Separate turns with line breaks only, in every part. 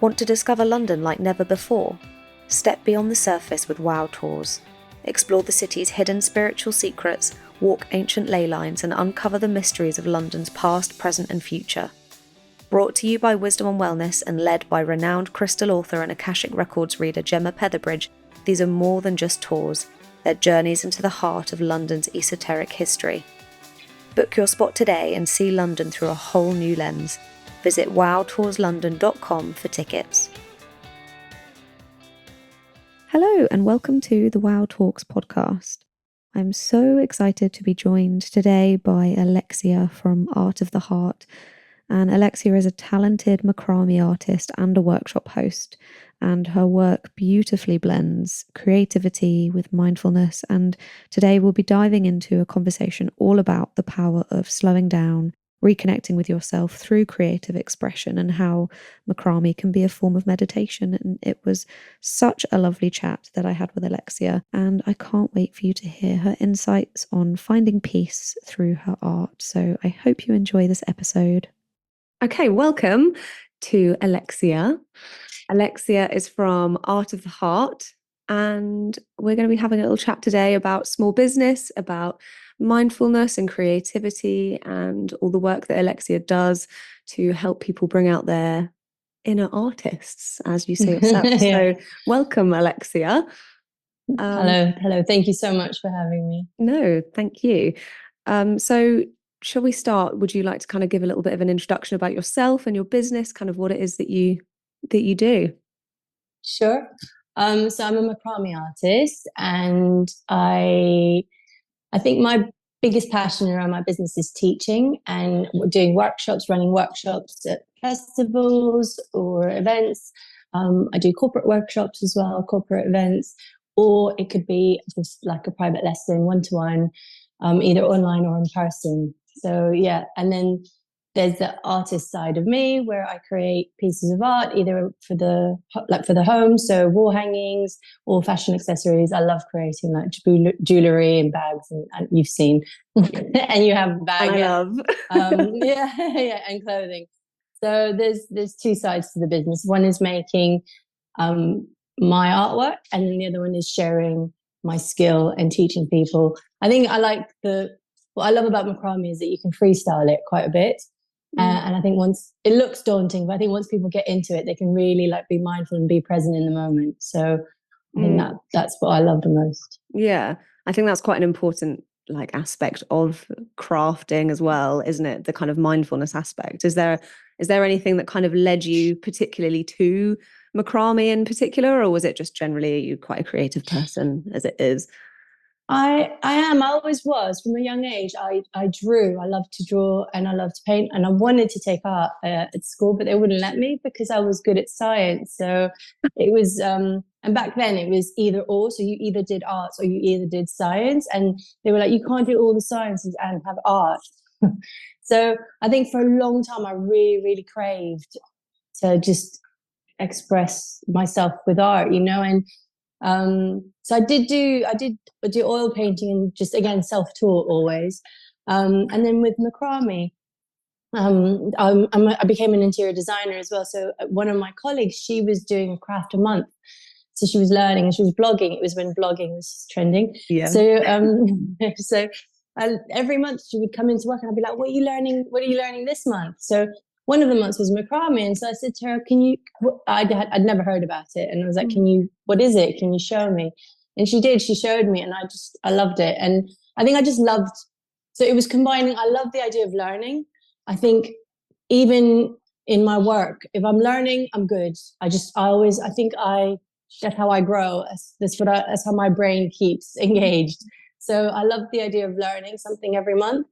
Want to discover London like never before? Step beyond the surface with Wow Tours. Explore the city's hidden spiritual secrets, walk ancient ley lines, and uncover the mysteries of London's past, present, and future. Brought to you by Wisdom on Wellness and led by renowned crystal author and Akashic Records reader Gemma Petherbridge, these are more than just tours. They're journeys into the heart of London's esoteric history. Book your spot today and see London through a whole new lens. Visit wowtourslondon.com for tickets. Hello and welcome to the Wow Talks podcast. I'm so excited to be joined today by Alexia from Art of the Heart. And Alexia is a talented macramé artist and a workshop host, and her work beautifully blends creativity with mindfulness. And today we'll be diving into a conversation all about the power of slowing down, reconnecting with yourself through creative expression, and how macramé can be a form of meditation. And it was such a lovely chat that I had with Alexia, and I can't wait for you to hear her insights on finding peace through her art. So I hope you enjoy this episode. Okay, welcome to Alexia. Alexia is from Art of the Heart, and we're going to be having a little chat today about small business, about mindfulness and creativity, and all the work that Alexia does to help people bring out their inner artists, as you say yourself.
Yeah.
So welcome, Alexia.
Hello. Thank you so much for having me.
No, thank you. So shall we start? Would you like to kind of give a little bit of an introduction about yourself and your business, kind of what it is that you do?
Sure. So I'm a macramé artist, and I think my biggest passion around my business is teaching and doing workshops, running workshops at festivals or events. I do corporate workshops as well, corporate events, or it could be just like a private lesson, one-to-one, either online or in person. So yeah, and then there's the artist side of me where I create pieces of art, either for the home, so wall hangings or fashion accessories. I love creating like jewelry and bags, and you've seen, and you have bags.
I love,
yeah, and clothing. So there's two sides to the business. One is making my artwork, and then the other one is sharing my skill and teaching people. I think what I love about macramé is that you can freestyle it quite a bit. And I think once it looks daunting, but I think once people get into it, they can really like be mindful and be present in the moment. So I think that's what I love the most.
Yeah, I think that's quite an important like aspect of crafting as well, isn't it? The kind of mindfulness aspect. Is there anything that kind of led you particularly to macramé in particular, or was it just generally you quite a creative person as it is?
I always was. From a young age, I drew. I loved to draw and I loved to paint, and I wanted to take art at school, but they wouldn't let me because I was good at science. So it was, and back then it was either or. So you either did arts or you either did science, and they were like, you can't do all the sciences and have art. So I think for a long time, I really, really craved to just express myself with art, and so I did do oil painting and just again self-taught always, and then with macramé, I became an interior designer as well. So one of my colleagues, she was doing a craft a month, so she was learning and she was blogging. It was when blogging was trending.
Yeah.
So every month she would come into work and I'd be like, "What are you learning? What are you learning this month?" So one of the months was macramé, and so I said to her, I'd never heard about it, and I was like, what is it? Can you show me? And she did. She showed me, and I loved it, and I think I just loved. So it was combining. I love the idea of learning. I think even in my work, if I'm learning, I'm good. I think that's how I grow. That's how my brain keeps engaged. So I love the idea of learning something every month.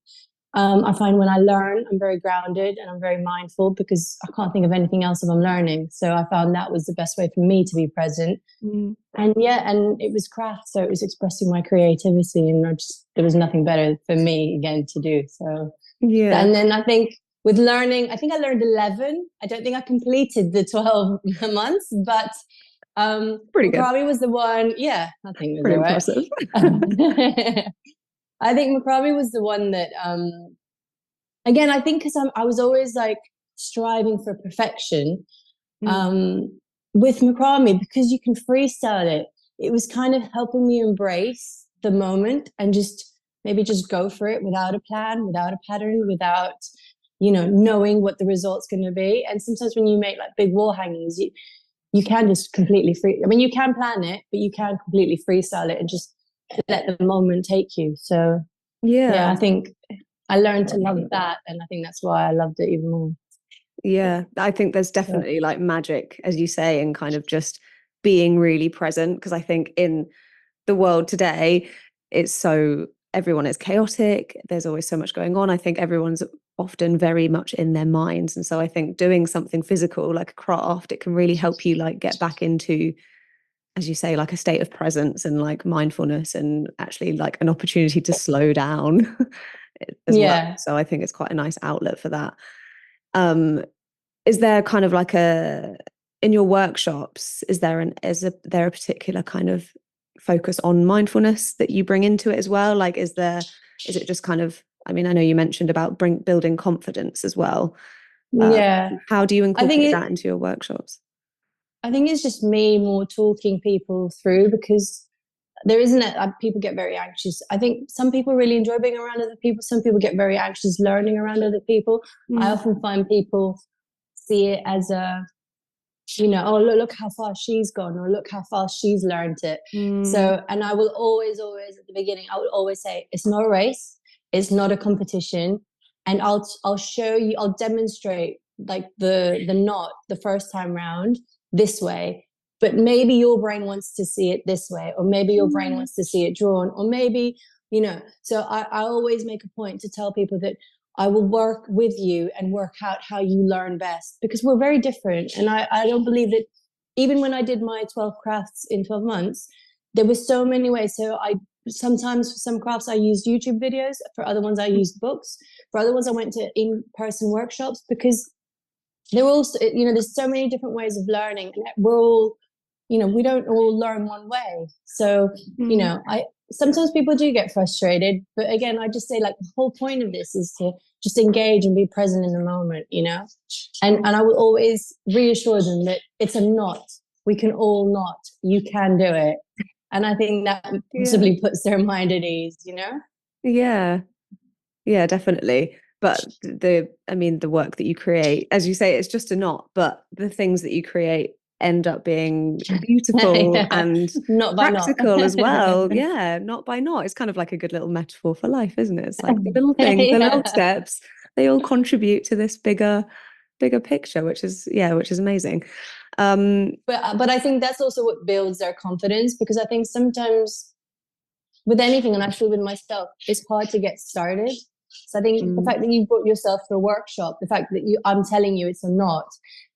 I find when I learn, I'm very grounded and I'm very mindful because I can't think of anything else if I'm learning. So I found that was the best way for me to be present. And it was craft, so it was expressing my creativity, and there was nothing better for me again to do. So yeah. And then I think with learning, I think I learned 11. I don't think I completed the 12 months, but
pretty good.
Macramé was the one. Yeah, I think it was
pretty
impressive. I think macramé was the one that, again, I think because I was always like striving for perfection.
Mm.
With macrame, because you can freestyle it, it was kind of helping me embrace the moment and just maybe just go for it without a plan, without a pattern, without, knowing what the result's going to be. And sometimes when you make like big wall hangings, you can just completely free. I mean, you can plan it, but you can completely freestyle it and just let the moment take you. So yeah,
Yeah.
I think I learned to love that, and I think that's why I loved it even more.
Yeah, I think there's
So,
definitely like magic, as you say, in kind of just being really present. Because I think in the world today, it's so everyone is chaotic. There's always so much going on. I think everyone's often very much in their minds. And so I think doing something physical like a craft, it can really help you like get back into, as you say, like a state of presence and like mindfulness and actually like an opportunity to slow down as well.
yeah.
So I think it's quite a nice outlet for that. Um, is there kind of like a in your workshops, is there a particular kind of focus on mindfulness that you bring into it as well? Like is it just kind of, I mean, I know you mentioned about building confidence as well. Uh,
Yeah.
how do you
I think
incorporate
it
that into your workshops?
I think it's just me more talking people through, because there isn't a, people get very anxious. I think some people really enjoy being around other people. Some people get very anxious learning around other people. I
Mm.
often find people see it as a, oh, look how far she's gone, or look how fast she's learned it.
Mm.
So, and I will always at the beginning, I will always say, it's not a race, it's not a competition, and I'll show you, I'll demonstrate like the knot the first time round this way, but maybe your brain wants to see it this way, or maybe your brain wants to see it drawn, or maybe, So I always make a point to tell people that I will work with you and work out how you learn best, because we're very different. And I don't believe that even when I did my 12 crafts in 12 months, there were so many ways. So I sometimes for some crafts I used YouTube videos, for other ones I used books, for other ones I went to in-person workshops, because they're also, there's so many different ways of learning, and we're all, we don't all learn one way. So,
Mm.
I sometimes people do get frustrated, but again, I just say like the whole point of this is to just engage and be present in the moment, and I will always reassure them that it's a knot. We can all knot. You can do it. And I think that
Yeah.
possibly puts their mind at ease.
Yeah. Yeah, definitely. But I mean, the work that you create, as you say, it's just a knot, but the things that you create end up being beautiful
Yeah.
and
Not by not.
practical as well. Yeah, not by not. It's kind of like a good little metaphor for life, isn't it? It's like the little things, the little
Yeah.
steps, they all contribute to this bigger picture, which is amazing. Um,
But I think that's also what builds their confidence, because I think sometimes with anything, and actually with myself, it's hard to get started. So I think the
mm,
fact that you brought yourself to a workshop, the fact that I'm telling you it's a knot,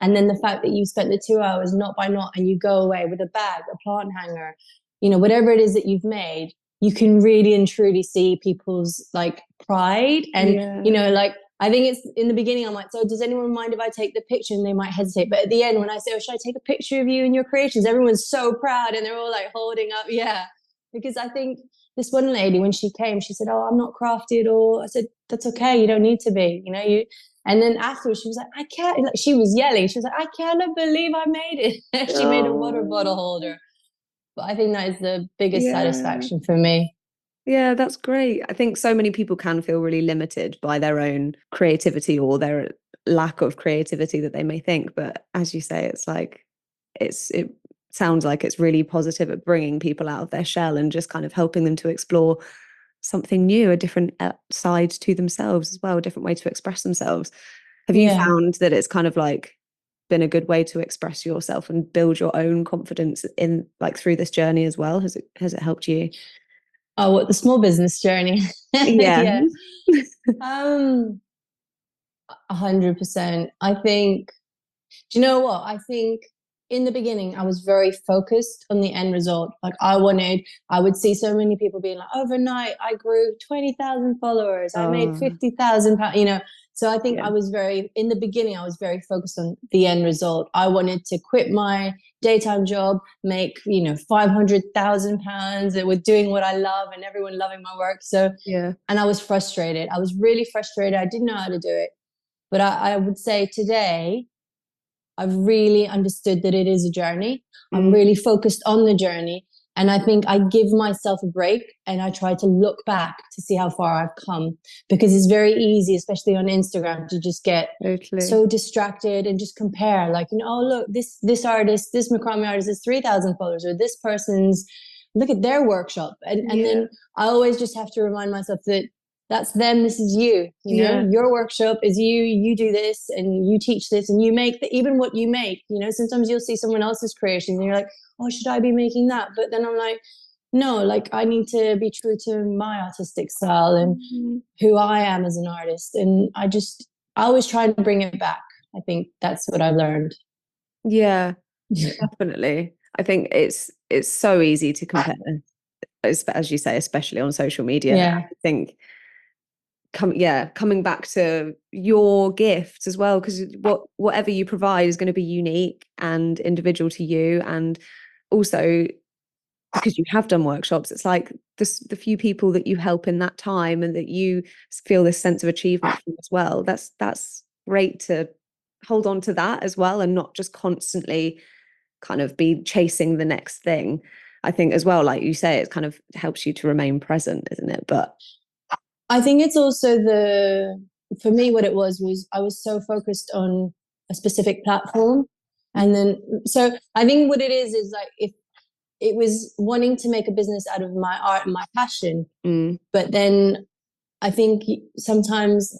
and then the fact that you spent the 2 hours knot by knot, and you go away with a bag, a plant hanger, whatever it is that you've made, you can really and truly see people's like pride. And,
yeah.
like, I think it's in the beginning, I'm like, so does anyone mind if I take the picture? And they might hesitate. But at the end, when I say, oh, should I take a picture of you and your creations? Everyone's so proud, and they're all like holding up. Yeah. Because I think this one lady, when she came, she said, oh, I'm not crafty at all. I said, that's okay. You don't need to be, and then afterwards she was like, I can't, like, she was yelling. She was like, I cannot believe I made it. She made a water bottle
Oh,
holder. But I think that is the biggest
yeah.
satisfaction for me.
Yeah, that's great. I think so many people can feel really limited by their own creativity or their lack of creativity that they may think. But as you say, it's like it sounds like it's really positive at bringing people out of their shell and just kind of helping them to explore something new, a different side to themselves as well, a different way to express themselves. Have you
Yeah.
found that it's kind of like been a good way to express yourself and build your own confidence in like through this journey as well? Has it helped you?
Oh, what, the small business journey?
Yeah.
Yeah. 100%. I think, do you know what? I think in the beginning, I was very focused on the end result. Like I would see so many people being like, overnight, I grew 20,000 followers. I made
Oh,
50,000 pounds. So I think
yeah.
in the beginning, I was very focused on the end result. I wanted to quit my daytime job, make, £500,000 with doing what I love and everyone loving my work. So,
Yeah.
and I was frustrated. I was really frustrated. I didn't know how to do it. But I would say today, I've really understood that it is a journey. I'm really focused on the journey. And I think I give myself a break and I try to look back to see how far I've come, because it's very easy, especially on Instagram, to just get so distracted and just compare, like, oh, look, this artist, this macrame artist has 3,000 followers, or this person's, look at their workshop. And then I always just have to remind myself that that's them, this is you, your workshop is you do this and you teach this and you make even what you make, sometimes you'll see someone else's creations and you're like, oh, should I be making that? But then I'm like, no, like I need to be true to my artistic style and who I am as an artist. And I always try to bring it back. I think that's what I've learned.
Yeah, definitely. I think it's so easy to compare, as you say, especially on social media.
Yeah.
I think coming back to your gifts as well, because whatever you provide is going to be unique and individual to you, and also because you have done workshops, it's like the few people that you help in that time and that you feel this sense of achievement from as well. That's great to hold on to that as well, and not just constantly kind of be chasing the next thing. I think as well, like you say, it kind of helps you to remain present, isn't it? But
I think it's also for me, what it was I was so focused on a specific platform. And then, so I think what it is like, if it was wanting to make a business out of my art and my passion, but then I think sometimes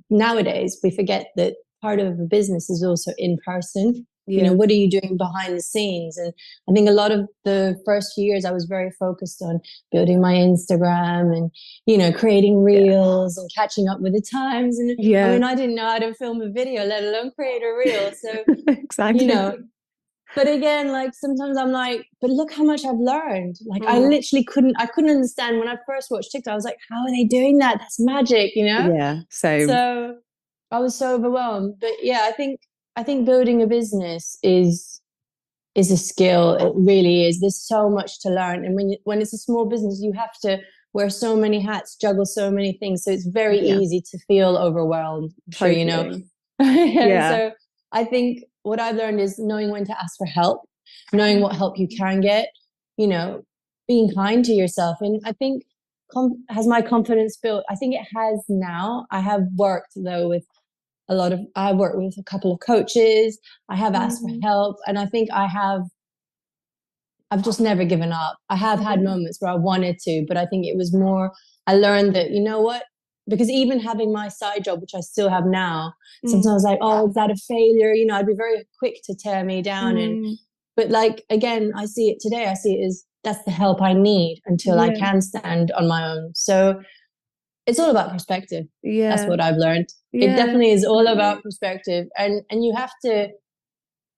nowadays we forget that part of a business is also in person. What are you doing behind the scenes? And I think a lot of the first few years I was very focused on building my Instagram and, creating reels and catching up with the times. And I mean, I didn't know how to film a video, let alone create a reel. So,
exactly.
But again, like sometimes I'm like, but look how much I've learned. Like I literally couldn't understand when I first watched TikTok. I was like, how are they doing that? That's magic,
Yeah, same.
So I was so overwhelmed. But yeah, I think building a business is a skill. It really is. There's so much to learn. And when it's a small business, you have to wear so many hats, juggle so many things. So it's very easy to feel overwhelmed.
Totally.
So I think what I've learned is knowing when to ask for help, knowing what help you can get, being kind to yourself. And I think has my confidence built? I think it has now. I have worked though with I worked with a couple of coaches. I have asked for help, and I think I've just never given up. I have had moments where I wanted to, but I think it was more, I learned that, what? Because even having my side job, which I still have now, sometimes I was like, oh, is that a failure? I'd be very quick to tear me down. But like, again, I see it today. I see it as that's the help I need until I can stand on my own. So it's all about perspective. That's what I've learned. It definitely is all about perspective. And you have to,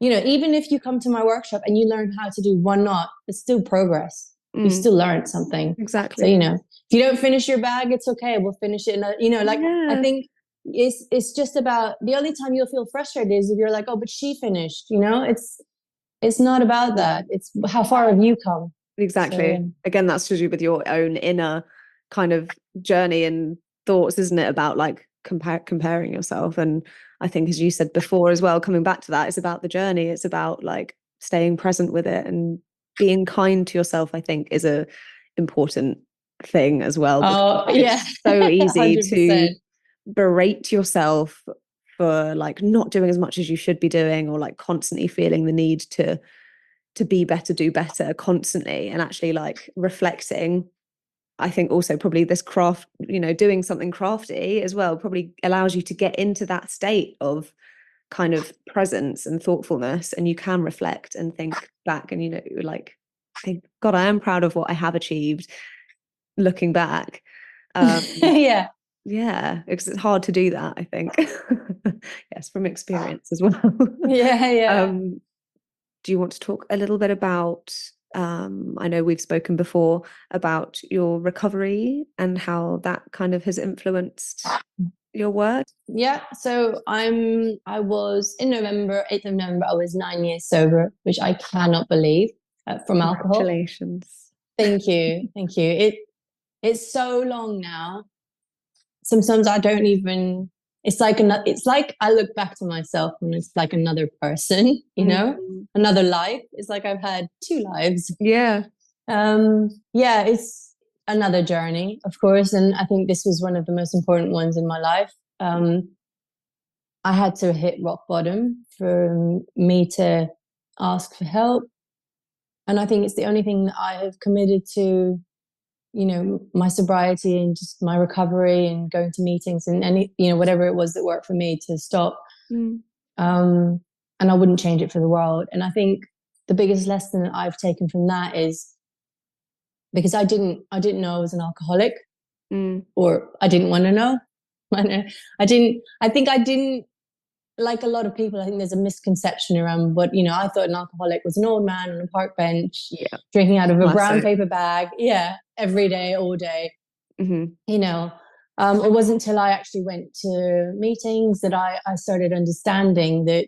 even if you come to my workshop and you learn how to do one knot, it's still progress. You still learned something.
Exactly.
So, if you don't finish your bag, it's okay. We'll finish it. I think it's just about, the only time you'll feel frustrated is if you're like, oh, but she finished, it's not about that. It's how far have you come?
Exactly. So, again, that's to do with your own inner kind of journey and thoughts, isn't it? About like comparing yourself. And I think, as you said before as well, coming back to that, it's about the journey. It's about like staying present with it and being kind to yourself, I think, is a important thing as well.
Oh, yeah.
It's so easy
100%.
to berate yourself for like not doing as much as you should be doing, or like constantly feeling the need to be better, do better constantly, and actually like reflecting. I think also probably this craft, doing something crafty as well probably allows you to get into that state of kind of presence and thoughtfulness, and you can reflect and think back and, like, God, I am proud of what I have achieved looking back.
Yeah.
Because it's hard to do that, I think. Yes, from experience as well.
Yeah.
Do you want to talk a little bit about, I know we've spoken before about your recovery and how that kind of has influenced your work?
Yeah. So I was in November, 8th of November, I was 9 years sober, which I cannot believe, from alcohol.
Congratulations.
Thank you. Thank you. It's so long now. Sometimes I don't even it's like I look back to myself and it's like another person, another life. It's like I've had two lives.
Yeah.
Yeah, it's another journey, of course. And I think this was one of the most important ones in my life. I had to hit rock bottom for me to ask for help. And I think it's the only thing that I have committed to, my sobriety and just my recovery and going to meetings and any, whatever it was that worked for me to stop. And I wouldn't change it for the world. And I think the biggest lesson that I've taken from that is because I didn't know I was an alcoholic, or I didn't want to know. I think I didn't, like a lot of people, I think there's a misconception around what, I thought an alcoholic was an old man on a park bench, drinking out of a brown paper bag. Yeah. Every day, all day. It wasn't until I actually went to meetings that I started understanding that.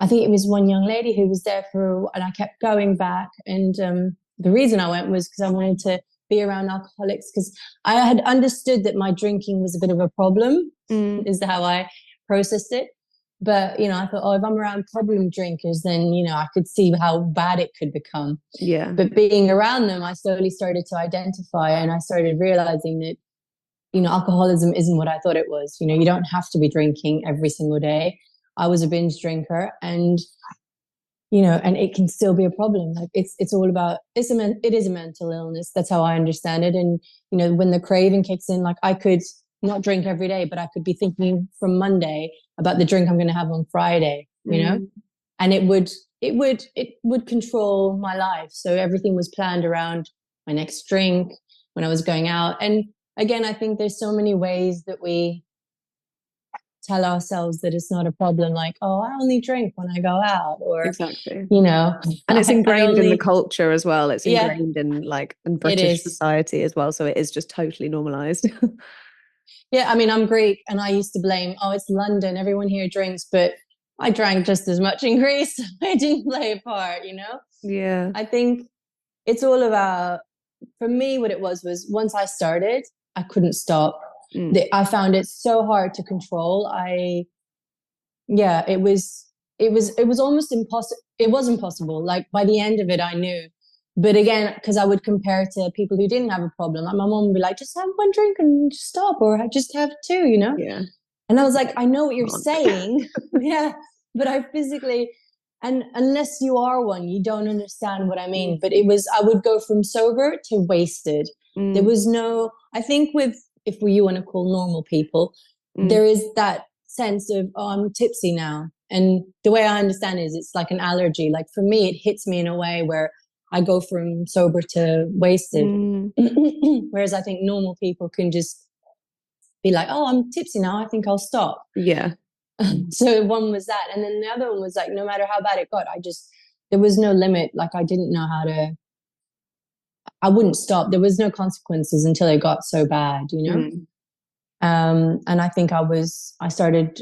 I think it was one young lady who was there and I kept going back. And the reason I went was because I wanted to be around alcoholics, because I had understood that my drinking was a bit of a problem, is how I processed it. But, I thought, if I'm around problem drinkers, then, I could see how bad it could become.
Yeah.
But being around them, I slowly started to identify, and I started realizing that, alcoholism isn't what I thought it was. You don't have to be drinking every single day. I was a binge drinker, and and it can still be a problem. Like it's all about it is a mental illness. That's how I understand it. And when the craving kicks in, like I could not drink every day, but I could be thinking from Monday about the drink I'm going to have on Friday. And it would control my life. So everything was planned around my next drink when I was going out. And again, I think there's so many ways that we tell ourselves that it's not a problem, like, oh, I only drink when I go out, or
exactly,
and
it's ingrained in the culture as well. It's ingrained in British society as well, so it is just totally normalized.
Yeah, I mean, I'm Greek, and I used to blame, it's London, everyone here drinks, but I drank just as much in Greece. I didn't play a part.
Yeah,
I think it's all about, for me, what it was once I started, I couldn't stop. I found it so hard to control. It was almost impossible. It was impossible. Like by the end of it, I knew. But again, because I would compare to people who didn't have a problem. Like my mom would be like, just have one drink and just stop, or just have two,
Yeah.
And I was like, I know what you're saying. Yeah. But I physically, and unless you are one, you don't understand what I mean. But I would go from sober to wasted. There was no, I think if you want to call normal people, there is that sense of, I'm tipsy now. And the way I understand it is it's like an allergy. Like for me, it hits me in a way where I go from sober to wasted. Whereas I think normal people can just be like, oh, I'm tipsy now, I think I'll stop.
Yeah.
So one was that. And then the other one was like, no matter how bad it got, there was no limit. Like I didn't know I wouldn't stop. There was no consequences until it got so bad, And I think I started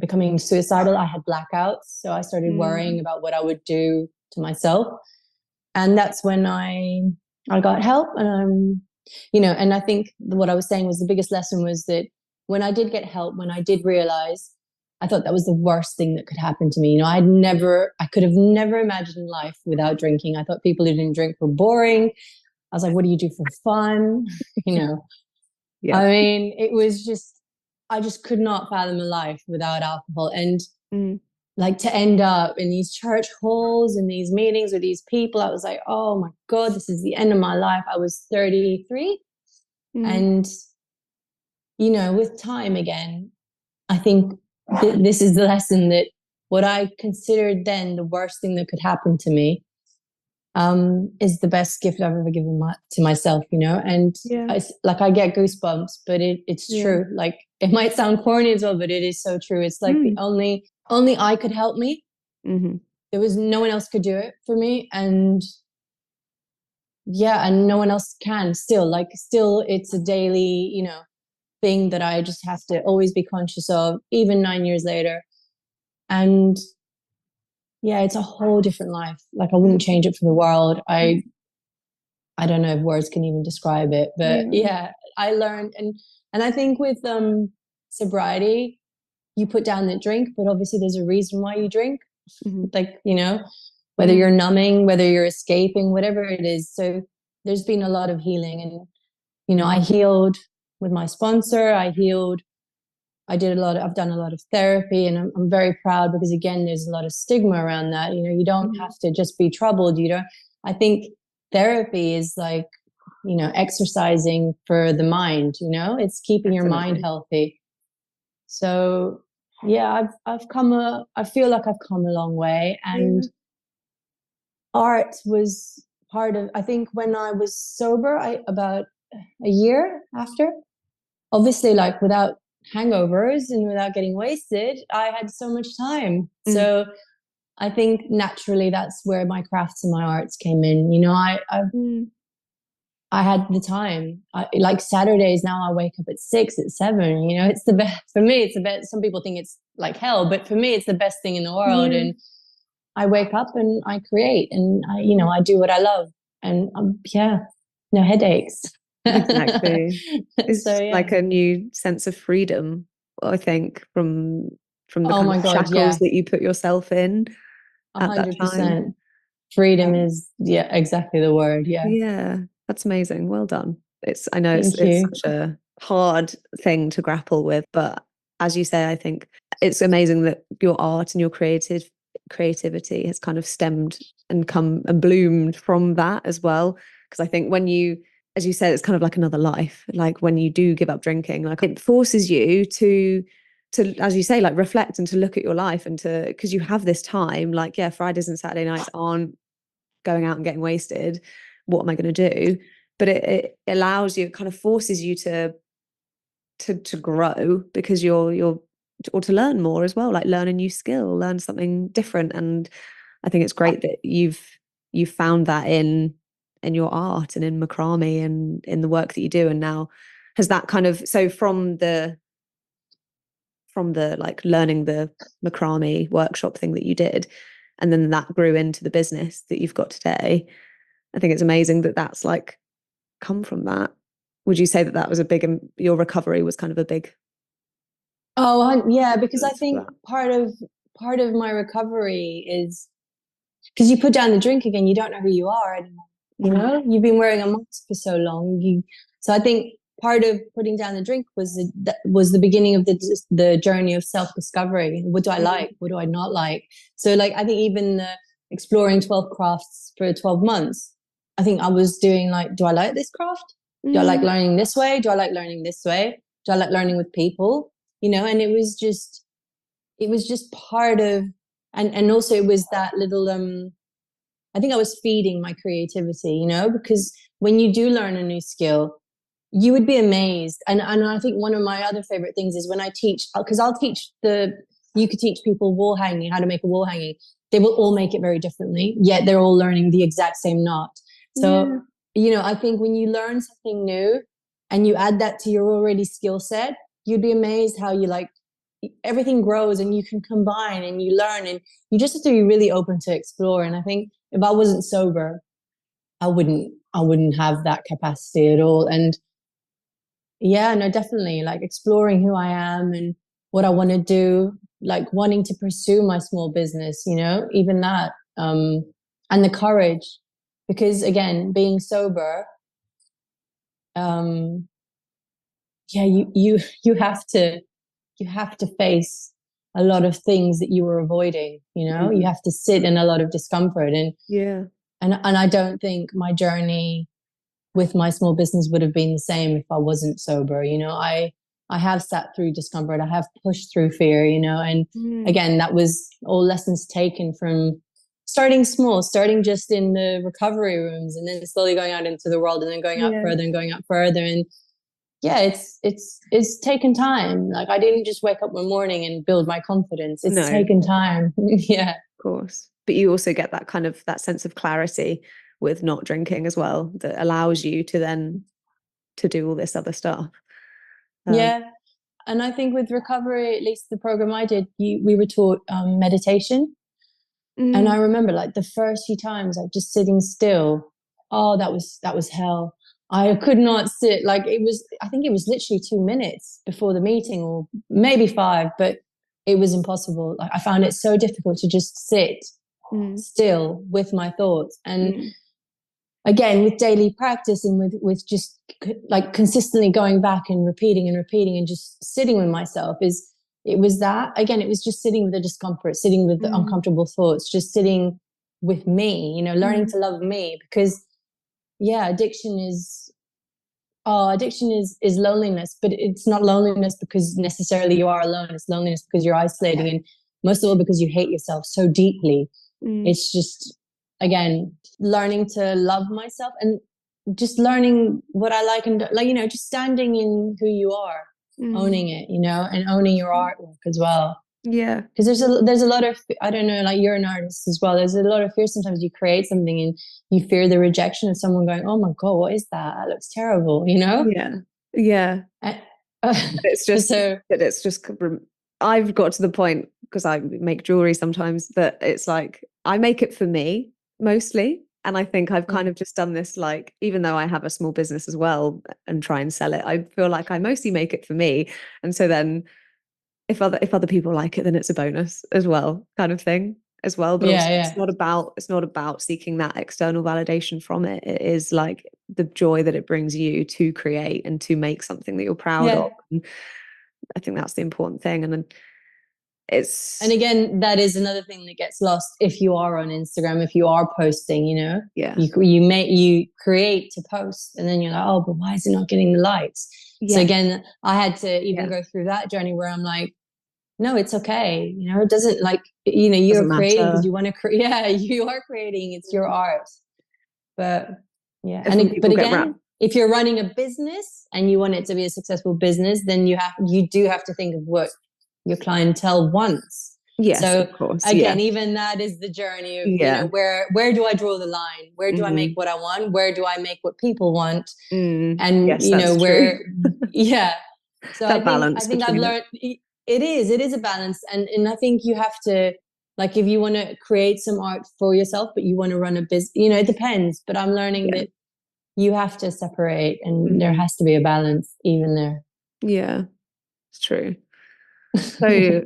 becoming suicidal. I had blackouts. So I started worrying about what I would do to myself. And that's when I got help. And and I think what I was saying was the biggest lesson was that when I did get help, when I did realize, I thought that was the worst thing that could happen to me. I could have never imagined life without drinking. I thought people who didn't drink were boring. I was like, what do you do for fun?
Yeah.
I mean, it was I just could not fathom a life without alcohol. And like to end up in these church halls and these meetings with these people, I was like, oh my God, this is the end of my life. I was 33. And, with time again, I think this is the lesson that what I considered then the worst thing that could happen to me is the best gift I've ever given to myself, and I get goosebumps, but it's true. Like it might sound corny as well, but it is so true. It's like the only I could help me. There was no one else could do it for me. And and no one else can still it's a daily, thing that I just have to always be conscious of, even 9 years later. And it's a whole different life. Like I wouldn't change it for the world. I don't know if words can even describe it, but I learned, and I think with sobriety, you put down the drink, but obviously there's a reason why you drink.
Mm-hmm.
Like, you know, whether
Yeah.
you're numbing, whether you're escaping, whatever it is. So there's been a lot of healing. And, you know, I healed with my sponsor. I've done a lot of therapy, and I'm very proud because, again, there's a lot of stigma around that. You know, you don't
Mm-hmm.
have to just be troubled. You don't, I think therapy is like, you know, exercising for the mind, you know, it's keeping your mind
Definitely.
healthy. So yeah, I feel like I've come a long way. And
Yeah.
art was part of, I think when I was sober, about a year after, obviously, like without hangovers and without getting wasted, I had so much time.
Mm.
So I think naturally that's where my crafts and my arts came in. You know,
Mm.
I had the time. Like Saturdays now, I wake up at 6, at 7. You know, it's the best for me. It's the best. Some people think it's like hell, but for me, it's the best thing in the world.
Yeah.
And I wake up and I create, and you know, I do what I love, and yeah, no headaches.
Exactly.
So
It's
yeah.
like a new sense of freedom, I think, from the
Oh
kind of
my God,
shackles
yeah,
that you put yourself in
a
at that
hundred
time.
percent. Freedom
Um,
is, yeah, exactly the word. Yeah.
yeah, that's amazing. Well done. I know
Thank
it's
you.
such a hard thing to grapple with, but as you say, I think it's amazing that your art and your creativity has kind of stemmed and come and bloomed from that as well. Because I think when you, as you said, it's kind of like another life. Like when you do give up drinking, like it forces you to, as you say, like reflect and to look at your life and to, because you have this time, like, yeah, Fridays and Saturday nights aren't going out and getting wasted. What am I going to do? But it allows you, it kind of forces you to grow, because you're or to learn more as well, like learn a new skill, learn something different. And I think it's great that you've found that in your art and in macrame and in the work that you do. And now has that kind of, so from the like learning the macrame workshop thing that you did, and then that grew into the business that you've got today. I think it's amazing that that's like come from that. Would you say that that was a big, your recovery was kind of a big
Oh, yeah, because I
influence for
think
that?
part of my recovery is because you put down the drink again, you don't know who you are anymore. You
Mm.
know, you've been wearing a mask for so long. So I think part of putting down the drink was the beginning of the journey of self discovery. What do I
Mm.
like? What do I not like? So like I think even the exploring 12 crafts for 12 months, I think I was doing like, do I like this craft? Do I like
Mm.
learning this way? Do I like learning this way? Do I like learning with people? You know, and it was just part of, and also it was that little I think I was feeding my creativity, you know, because when you do learn a new skill, you would be amazed. And I think one of my other favorite things is when I teach, because you could teach people wall hanging, how to make a wall hanging. They will all make it very differently, yet they're all learning the exact same knot.
Yeah.
So, you know, I think when you learn something new and you add that to your already skill set, you'd be amazed how you like everything grows and you can combine and you learn, and you just have to be really open to explore. And I think if I wasn't sober, I wouldn't have that capacity at all. And yeah, no, definitely like exploring who I am and what I want to do, like wanting to pursue my small business, you know, even that, and the courage, because again, being sober, um, yeah, you have to face a lot of things that you were avoiding. You know, you
Mm.
have to sit in a lot of discomfort, and
Yeah.
and I don't think my journey with my small business would have been the same if I wasn't sober. You know, I have sat through discomfort, I have pushed through fear, you know, and
Mm.
again, that was all lessons taken from starting small, starting just in the recovery rooms, and then slowly going out into the world, and then going out
Yeah.
further and going out further. And yeah, it's taken time. Like I didn't just wake up one morning and build my confidence. It's
No,
taken time. Yeah.
of course. But you also get that kind of that sense of clarity with not drinking as well, that allows you to then to do all this other stuff. Um,
Yeah. And I think with recovery, at least the program I did, we were taught meditation. And I
mm.
remember like the first few times, like just sitting still. Oh, that was hell. I could not sit. Like I think it was literally 2 minutes before the meeting, or maybe five, but it was impossible. Like, I found it so difficult to just sit
Mm.
still with my thoughts. And
Mm.
again, with daily practice and with just like consistently going back and repeating and just sitting with myself, it was that again, it was just sitting with the discomfort, sitting with the
Mm.
uncomfortable thoughts, just sitting with me, learning
Mm.
to love me. Because yeah, addiction is loneliness, but it's not loneliness because necessarily you are alone. It's loneliness because you're isolating, and most of all because you hate yourself so deeply.
Mm.
It's just, again, learning to love myself and just learning what I like, and like, just standing in who you are,
Mm.
owning it, and owning your artwork as well.
Yeah.
Because there's a lot of, I don't know, like, you're an artist as well. There's a lot of fear sometimes. You create something and you fear the rejection of someone going, "Oh my God, what is that? That looks terrible," you know?
Yeah. Yeah.
And,
It's just
so
that it's just I've got to the point, because I make jewelry sometimes, that it's like I make it for me mostly. And I think I've kind of just done this, like, even though I have a small business as well and try and sell it, I feel like I mostly make it for me. And so then if other people like it, then it's a bonus as well, kind of thing as well. But
yeah,
also
yeah,
it's not about seeking that external validation from it. It is like the joy that it brings you to create and to make something that you're proud
yeah.
of. And I think that's the important thing. And then
And
it's
again, that is another thing that gets lost if you are on Instagram, if you are posting,
yeah.
you create to post, and then you're like, oh, but why is it not getting the likes? So
Yes.
again, I had to even
Yeah.
go through that journey where I'm like, no, it's okay. It doesn't, like,
Doesn't
you're creating because
matter.
you want to create. Yeah, you are creating. It's your art. But yeah,
If when
but
people get wrapped.
again, if you're running a business and you want it to be a successful business, then you do have to think of what your clientele wants.
Yes,
So
of course. Yeah.
again, even that is the journey of,
Yeah.
where do I draw the line? Where do I make
Mm.
what I want? Where do I make what people want?
Mm.
And
Yes, that's true.
where, yeah. So I
That
think I
balance
think I've
between it.
learned it is a balance, and I think you have to, like, if you want to create some art for yourself, but you want to run a business, it depends. But I'm learning
Yeah.
that you have to separate, and there
Mm.
has to be a balance even there.
Yeah, it's true. So,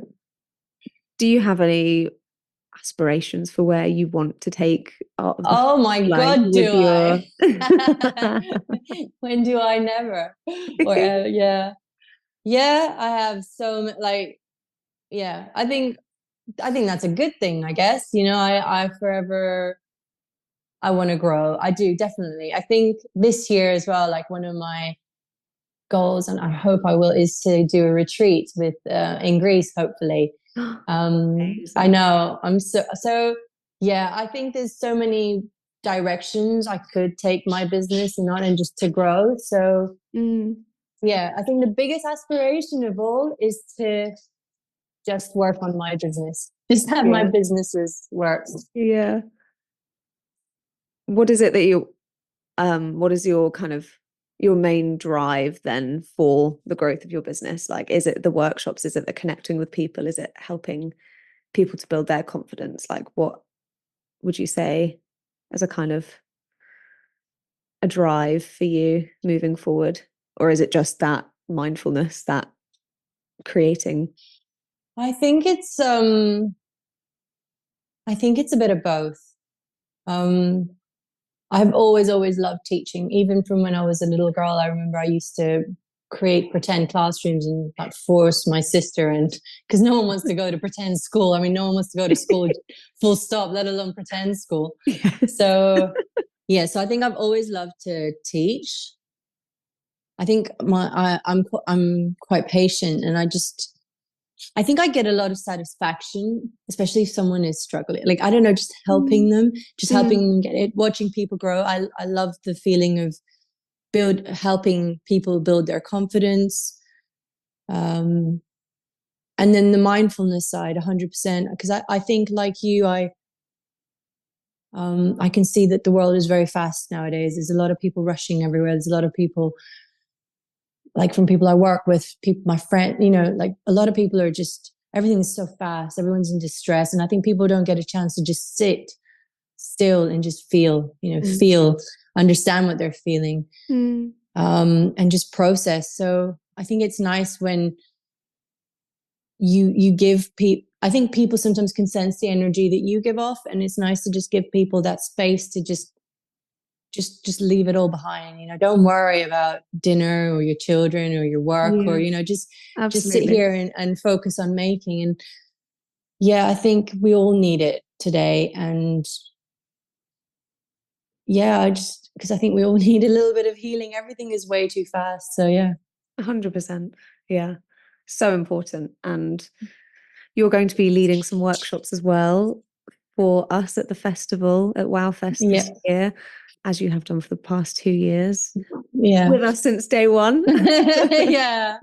do you have any aspirations for where you want to take Art of the Heart,
Oh my
like
God,
with
do
your
I? When do I never? Or yeah, yeah. I have like, yeah. I think that's a good thing. I guess I forever. I want to grow. I do, definitely. I think this year as well, like, one of my goals, and I hope I will, is to do a retreat with in Greece, hopefully. I
Amazing.
know, I'm so yeah, I think there's so many directions I could take my business, and not, and just to grow. So
Mm.
yeah, I think the biggest aspiration of all is to just work on my business, just have my
Yeah.
businesses work.
Yeah. What is it that what is your kind of your main drive then for the growth of your business? Like, is it the workshops? Is it the connecting with people? Is it helping people to build their confidence? Like, what would you say as a kind of a drive for you moving forward? Or is it just that mindfulness, that creating?
I think it's um I think it's a bit of both. Um, I've always loved teaching. Even from when I was a little girl, I remember I used to create pretend classrooms and, like, force my sister, and because no one wants to go to pretend school. I mean, no one wants to go to school full stop, let alone pretend school.
Yes.
So yeah, so I think I've always loved to teach. I think I'm quite patient, and I think I get a lot of satisfaction, especially if someone is struggling. Like, I don't know, just helping
Mm.
them, just helping
Mm.
them get it, watching people grow. I love the feeling of helping people build their confidence. Um, and then the mindfulness side, 100%. Because I think, like you, I can see that the world is very fast nowadays. There's a lot of people rushing everywhere. There's a lot of people, like, from people I work with, people, my friend, like, a lot of people are just, everything is so fast. Everyone's in distress. And I think people don't get a chance to just sit still and just feel,
Mm.
feel understand what they're feeling, and just process. So I think it's nice when you give people, I think people sometimes can sense the energy that you give off, and it's nice to just give people that space to just leave it all behind. Don't worry about dinner or your children or your work, or just sit here and focus on making. And I think we all need it today. And because I think we all need a little bit of healing. Everything is way too fast. So
100%. Yeah, so important. And you're going to be leading some workshops as well for us at the festival at WowFest this year, as you have done for the past 2 years. With us since day one.
I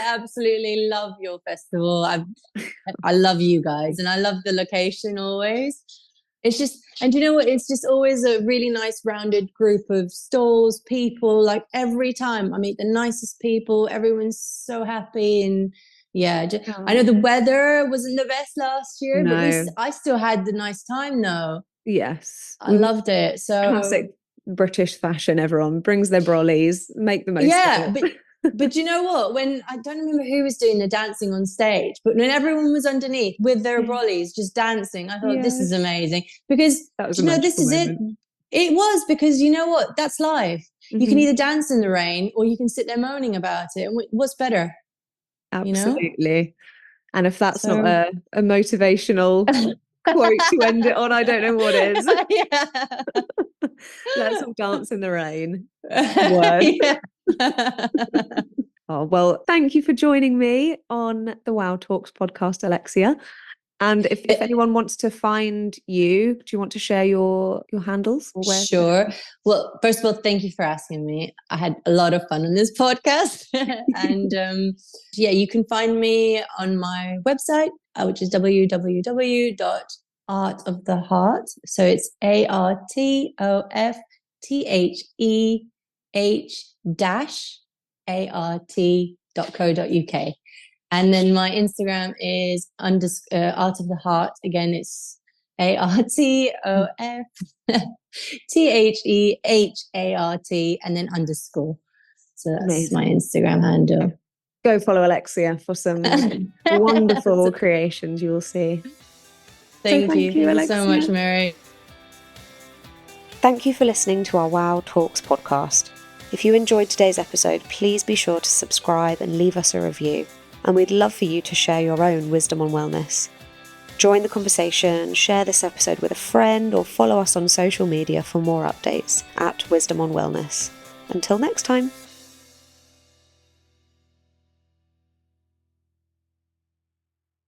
absolutely love your festival. I love you guys, and I love the location always. It's just, and you know what? It's just always a really nice rounded group of stalls, people. Like every time I meet the nicest people, everyone's so happy. And I know the weather wasn't the best last year, but at least I still had the nice time though.
Yes.
I loved it. So
classic British fashion, everyone brings their brollies, make the most of it.
But you know what? When I don't remember who was doing the dancing on stage, but when everyone was underneath with their brollies just dancing, I thought this is amazing, because
that was
this is moment. It was, because you know what? That's life. You can either dance in the rain or you can sit there moaning about it. And what's better?
Absolutely. And if that's not a motivational quote to end it on, I don't know what is. Let's all dance in the rain. Oh, well, thank you for joining me on the Wow Talks podcast, Alexia. And if anyone wants to find you, do you want to share your handles?
Sure. Well, first of all, thank you for asking me. I had a lot of fun on this podcast. And you can find me on my website, which is www.artoftheheart. So it's ARTOFTHEH-ART.co.uk. And then my Instagram is Art of the Heart. Again, it's ARTOFTHEHART and then _. So that's amazing. My Instagram handle.
Go follow Alexia for some wonderful creations you will see.
Thank you, Alexia. So much, Mary.
Thank you for listening to our Wow Talks podcast. If you enjoyed today's episode, please be sure to subscribe and leave us a review. And we'd love for you to share your own wisdom on wellness. Join the conversation, share this episode with a friend, or follow us on social media for more updates at Wisdom on Wellness. Until next time.